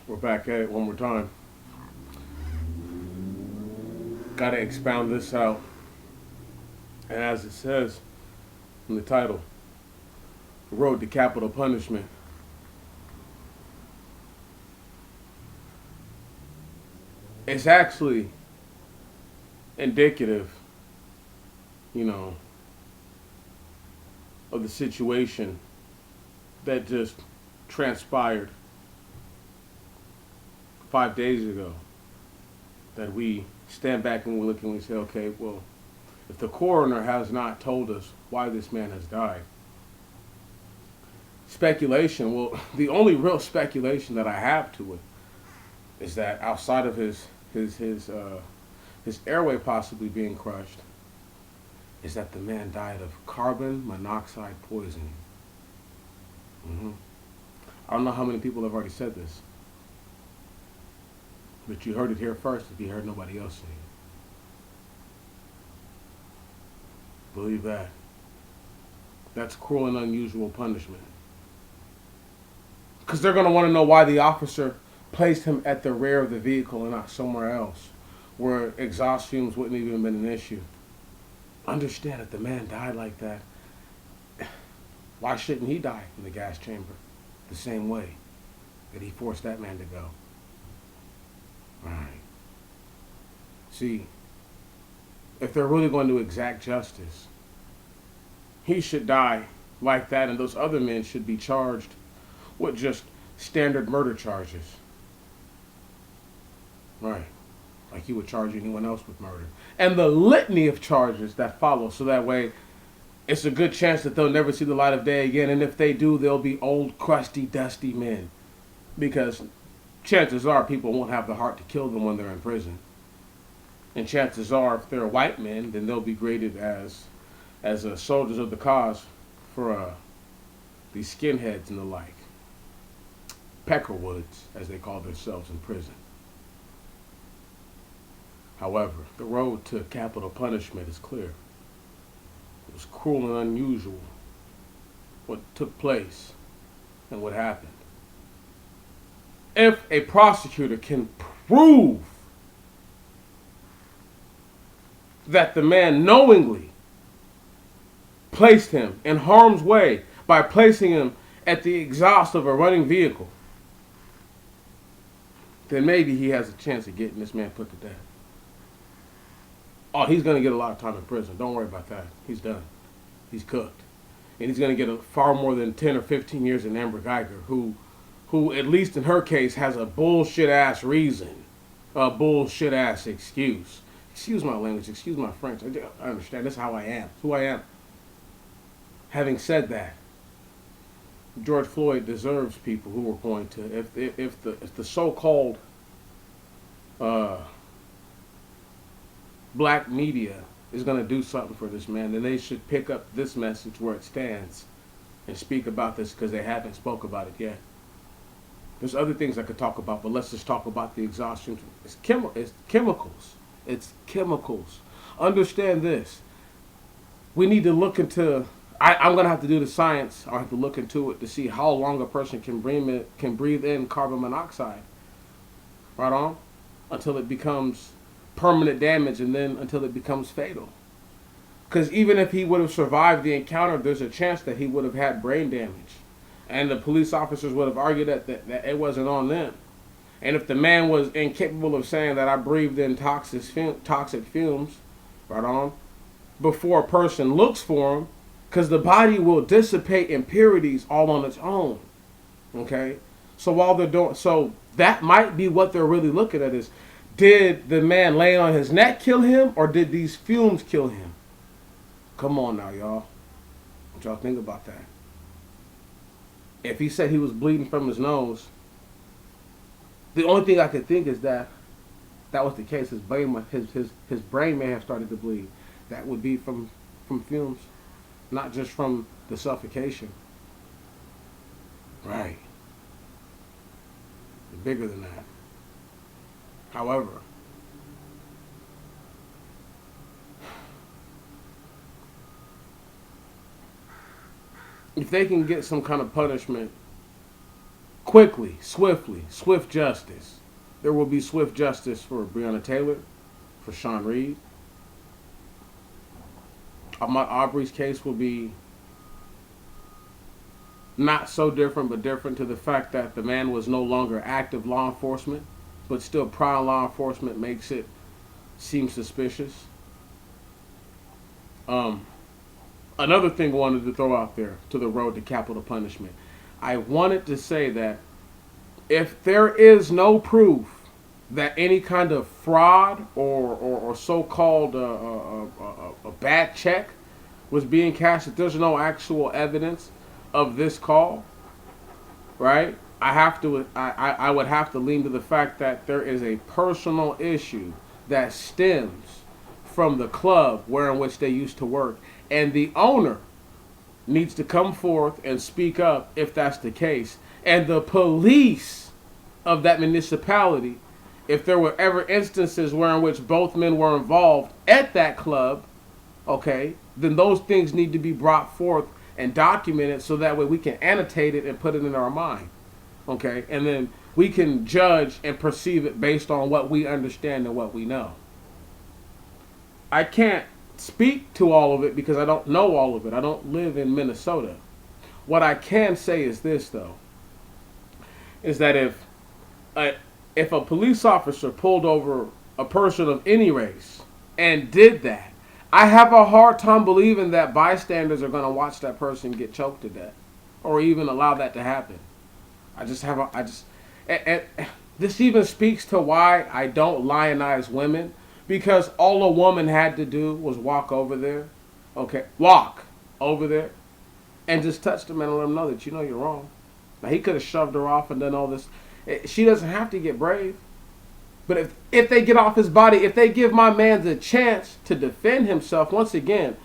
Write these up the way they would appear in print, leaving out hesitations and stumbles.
We're back at it one more time. Gotta expound this out. And as it says in the title, The Road to Capital Punishment. It's actually indicative, you know, of the situation that just transpired 5 days ago. That we stand back and we look and we say, okay, well, if the coroner has not told us why this man has died, speculation, well, the only real speculation that I have to it is that outside of his airway possibly being crushed, is that the man died of carbon monoxide poisoning. hmm I don't know how many people have already said this, but you heard it here first if you heard nobody else say it. Believe that. That's cruel and unusual punishment. Because they're going to want to know why the officer placed him at the rear of the vehicle and not somewhere else where exhaust fumes wouldn't even have been an issue. Understand that the man died like that. Why shouldn't he die in the gas chamber the same way that he forced that man to go? Right. See, if they're really going to exact justice, he should die like that, and those other men should be charged with just standard murder charges. Right. Like you would charge anyone else with murder. And the litany of charges that follow, so that way it's a good chance that they'll never see the light of day again, and if they do, they'll be old, crusty, dusty men. Because chances are people won't have the heart to kill them when they're in prison. And chances are, if they're white men, then they'll be graded as soldiers of the cause for these skinheads and the like. Peckerwoods, as they call themselves in prison. However, the road to capital punishment is clear. It was cruel and unusual what took place and what happened. If a prosecutor can prove that the man knowingly placed him in harm's way by placing him at the exhaust of a running vehicle, then maybe he has a chance of getting this man put to death. Oh, he's going to get a lot of time in prison. Don't worry about that. He's done. He's cooked. And he's going to get far more than 10 or 15 years in Amber Geiger, who, at least in her case, has a bullshit-ass reason. A bullshit-ass excuse. Excuse my language. Excuse my French. I understand. That's how I am. That's who I am. Having said that, George Floyd deserves people who are going to, if the so-called black media is going to do something for this man, then they should pick up this message where it stands and speak about this, because they haven't spoke about it yet. There's other things I could talk about, but let's just talk about the exhaustion. It's chemicals. It's chemicals. Understand this. We need to look into. I'm going to have to do the science. I'll have to look into it to see how long a person can breathe in carbon monoxide. Right on? Until it becomes permanent damage, and then until it becomes fatal. Because even if he would have survived the encounter, there's a chance that he would have had brain damage. And the police officers would have argued that it wasn't on them. And if the man was incapable of saying that I breathed in toxic fumes, right on, before a person looks for him, because the body will dissipate impurities all on its own. Okay? So while they're doing, so that might be what they're really looking at is, did the man laying on his neck kill him, or did these fumes kill him? Come on now, y'all. What y'all think about that? If he said he was bleeding from his nose, the only thing I could think is that was the case. His brain may have started to bleed. That would be from fumes, not just from the suffocation. Right. Bigger than that. However, if they can get some kind of punishment quickly, swiftly, swift justice. There will be swift justice for Breonna Taylor, for Sean Reed. Ahmaud Arbery's case will be not so different, but different to the fact that the man was no longer active law enforcement, but still prior law enforcement makes it seem suspicious. Um, Another thing I wanted to throw out there to the road to capital punishment. I wanted to say that if there is no proof that any kind of fraud or so-called a bad check was being cashed, if there's no actual evidence of this call, right? I would have to lean to the fact that there is a personal issue that stems from the club where in which they used to work, and the owner needs to come forth and speak up if that's the case, and the police of that municipality, if there were ever instances where in which both men were involved at that club, okay, then those things need to be brought forth and documented so that way we can annotate it and put it in our mind, okay, and then we can judge and perceive it based on what we understand and what we know. I can't speak to all of it because I don't know all of it. I don't live in Minnesota. What I can say is this, though, is that if a police officer pulled over a person of any race and did that, I have a hard time believing that bystanders are going to watch that person get choked to death or even allow that to happen. And this even speaks to why I don't lionize women, because all a woman had to do was walk over there, okay, walk over there and just touch the man and let him know that you know you're wrong. Now, he could have shoved her off and done all this. She doesn't have to get brave. But if they get off his body, if they give my man the chance to defend himself, once again,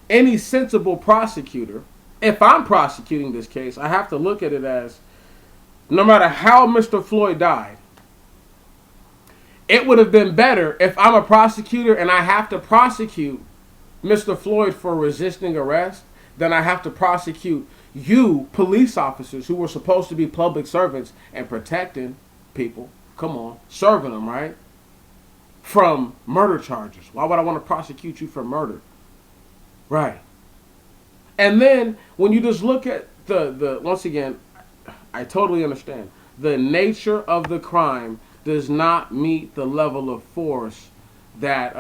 any sensible prosecutor, if I'm prosecuting this case, I have to look at it as no matter how Mr. Floyd died, it would have been better if I'm a prosecutor and I have to prosecute Mr. Floyd for resisting arrest than I have to prosecute you, police officers, who were supposed to be public servants and protecting people. Come on, serving them, right? From murder charges. Why would I want to prosecute you for murder? Right. And then when you just look at the once again, I totally understand. The nature of the crime does not meet the level of force that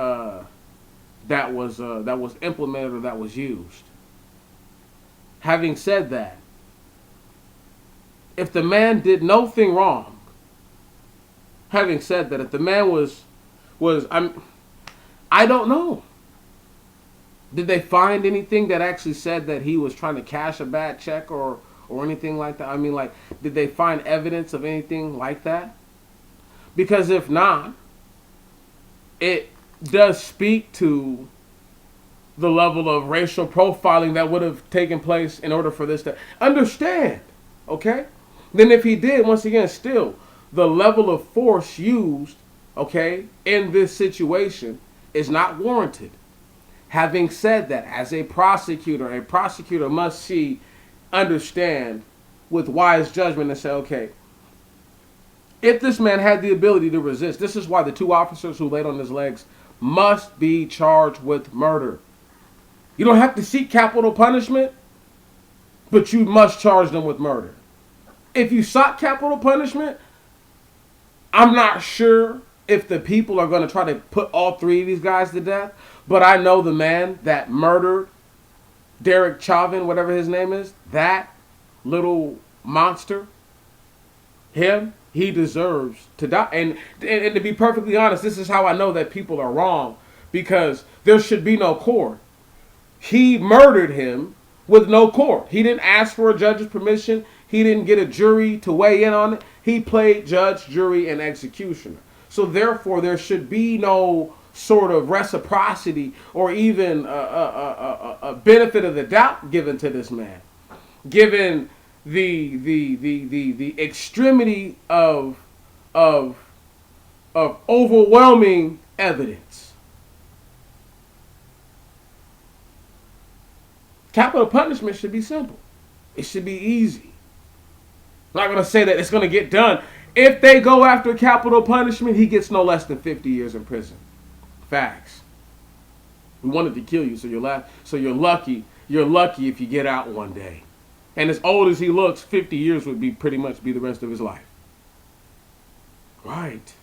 that was implemented or that was used. Having said that, if the man did nothing wrong, having said that, if the man I don't know. Did they find anything that actually said that he was trying to cash a bad check or anything like that? I mean, like, did they find evidence of anything like that? Because if not, it does speak to the level of racial profiling that would have taken place in order for this to understand, okay? Then if he did, once again, still, the level of force used, okay, in this situation is not warranted. Having said that, as a prosecutor must understand with wise judgment and say, okay, if this man had the ability to resist, this is why the two officers who laid on his legs must be charged with murder. You don't have to seek capital punishment, but you must charge them with murder. If you sought capital punishment, I'm not sure if the people are going to try to put all three of these guys to death, but I know the man that murdered Derek Chauvin, whatever his name is, that little monster, he deserves to die. And to be perfectly honest, this is how I know that people are wrong, because there should be no court. He murdered him with no court. He didn't ask for a judge's permission. He didn't get a jury to weigh in on it. He played judge, jury, and executioner. So therefore, there should be no sort of reciprocity or even a benefit of the doubt given to this man, given the extremity of overwhelming evidence. Capital punishment should be simple. It should be easy. I'm not going to say that it's going to get done. If they go after capital punishment, he gets no less than 50 years in prison. Facts. We wanted to kill you, so you're lucky. You're lucky if you get out one day. And as old as he looks, 50 years would be pretty much be the rest of his life. Right.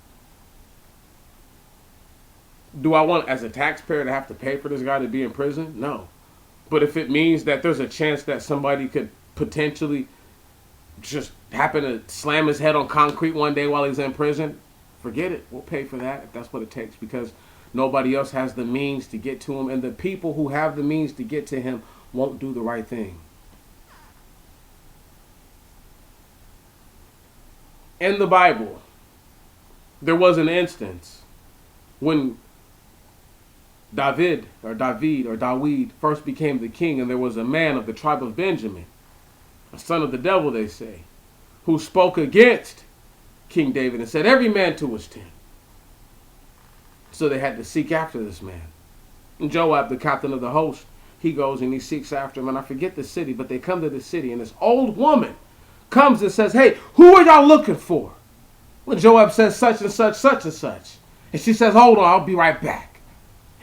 Do I want, as a taxpayer, to have to pay for this guy to be in prison? No. But if it means that there's a chance that somebody could potentially just happen to slam his head on concrete one day while he's in prison, forget it. We'll pay for that if that's what it takes, because nobody else has the means to get to him, and the people who have the means to get to him won't do the right thing. In the Bible, there was an instance when David first became the king, and there was a man of the tribe of Benjamin, a son of the devil, they say, who spoke against King David and said, every man to his tent. So they had to seek after this man. And Joab, the captain of the host, he goes and he seeks after him, and I forget the city, but they come to the city, and this old woman comes and says, hey, who are y'all looking for? Well, Joab says such and such, such and such. And she says, hold on, I'll be right back.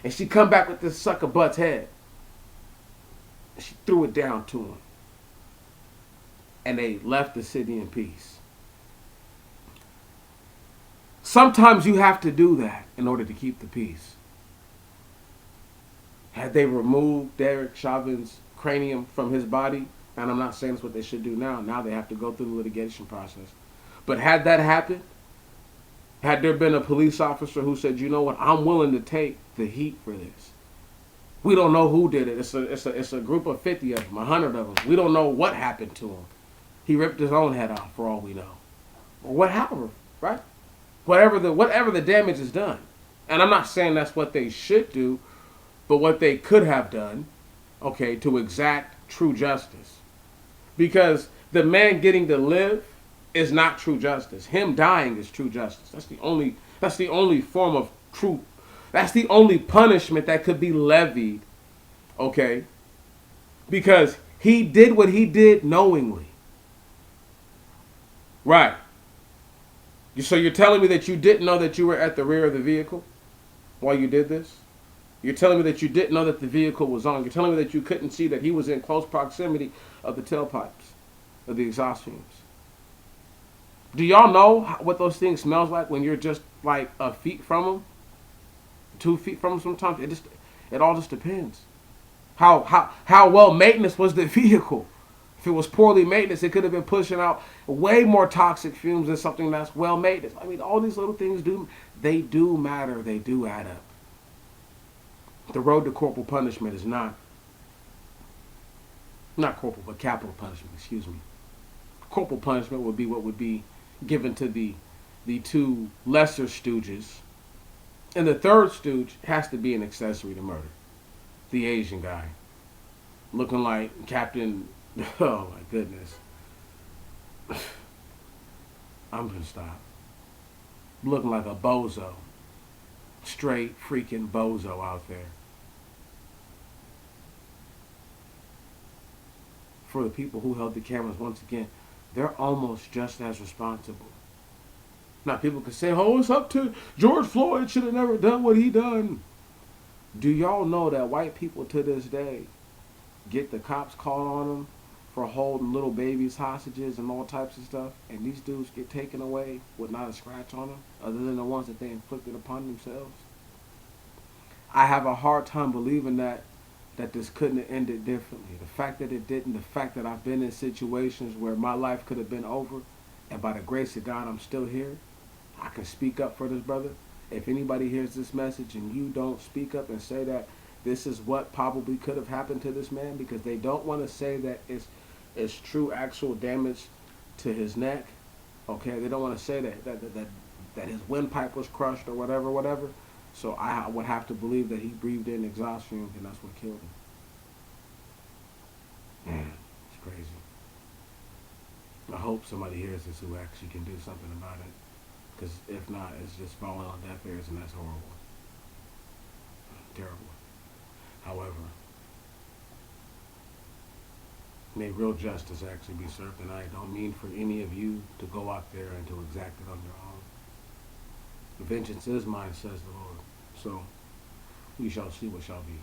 And she come back with this sucker butt's head. And she threw it down to him. And they left the city in peace. Sometimes you have to do that in order to keep the peace. Had they removed Derek Chauvin's cranium from his body, and I'm not saying that's what they should do now. Now they have to go through the litigation process. But had that happened, had there been a police officer who said, you know what, I'm willing to take the heat for this. We don't know who did it. It's a group of 50 of them, 100 of them. We don't know what happened to him. He ripped his own head off for all we know. Or what happened, right? Whatever the damage is done. And I'm not saying that's what they should do, but what they could have done, okay, to exact true justice. Because the man getting to live is not true justice. Him dying is true justice. That's the only form of true. That's the only punishment that could be levied, okay? Because he did what he did knowingly. Right. So you're telling me that you didn't know that you were at the rear of the vehicle while you did this? You're telling me that you didn't know that the vehicle was on. You're telling me that you couldn't see that he was in close proximity of the tailpipes, of the exhaust fumes. Do y'all know what those things smells like when you're just like a feet from them? 2 feet from them sometimes? It all just depends. How well maintenance was the vehicle. If it was poorly maintenance, it could have been pushing out way more toxic fumes than something that's well maintenance. I mean, all these little things do matter. They do add up. The road to corporal punishment is not corporal, but capital punishment, excuse me. Corporal punishment would be what would be given to the 2 lesser stooges. And the third stooge has to be an accessory to murder. The Asian guy. Looking like Captain... Oh, my goodness. I'm going to stop. Looking like a bozo. Straight freaking bozo out there. For the people who held the cameras, once again, they're almost just as responsible. Now, people can say, oh, it's up to George Floyd, should have never done what he done. Do y'all know that white people to this day get the cops called on them for holding little babies hostages and all types of stuff, and these dudes get taken away with not a scratch on them, other than the ones that they inflicted upon themselves? I have a hard time believing that this couldn't have ended differently. The fact that it didn't, the fact that I've been in situations where my life could have been over, and by the grace of God, I'm still here. I can speak up for this brother. If anybody hears this message and you don't speak up and say that this is what probably could have happened to this man, because they don't want to say that it's true actual damage to his neck. Okay, they don't want to say that his windpipe was crushed or whatever. So I would have to believe that he breathed in exhaust fumes, and that's what killed him. Man, it's crazy. I hope somebody hears this who actually can do something about it. Because if not, it's just falling on deaf ears, and that's horrible. Terrible. However, May real justice actually be served, and I don't mean for any of you to go out there and to exact it on your own. Vengeance is mine, says the Lord. So we shall see what shall be.